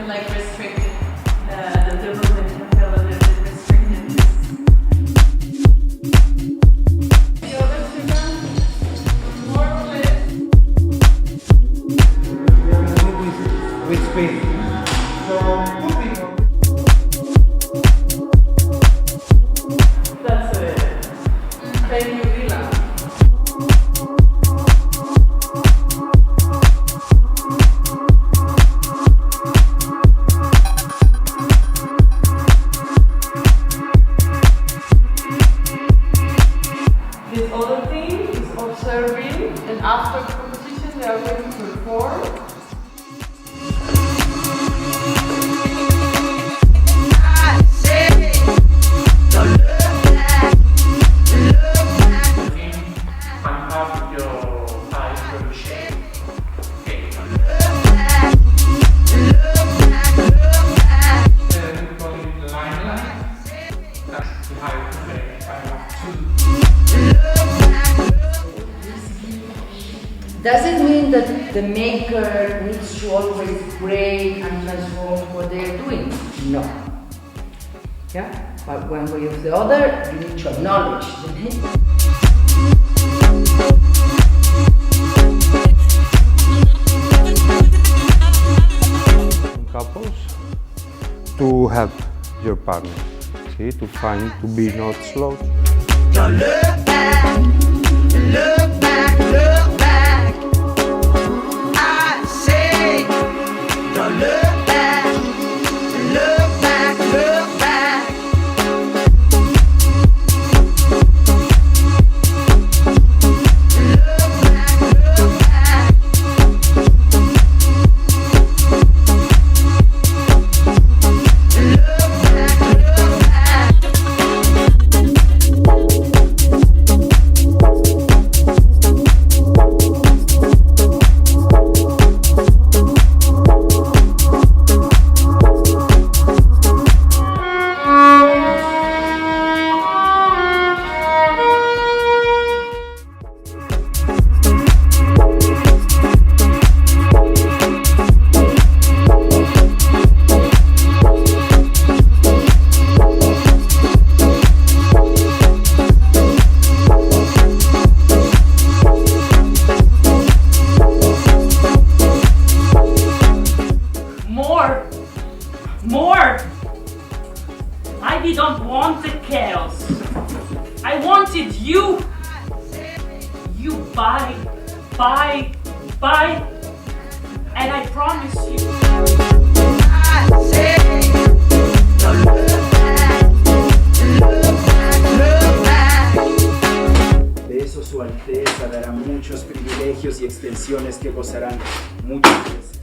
like restrict the development can feel a little bit restricted. The other student, more or less. We are going to do with space. So, moving on. That's it. Thank you, Vila. This other thing is observing, and after the competition they are going to perform. Find out your eyes will shape. Okay. We call it line. That's the high play. I want Does it mean that the maker needs to always break and transform what they're doing? No. Yeah? But one way or the other, you need to acknowledge the need. Couples to help your partner, see, to be not slow. Don't look back, look back, look back. I say, don't look back, look back, look back. Look back, look back. More! I didn't want the chaos. I wanted you. You buy, and I promise you. I say, don't look back, look back, look back. De eso su Alteza dará muchos privilegios y extensiones que gozarán muchas veces.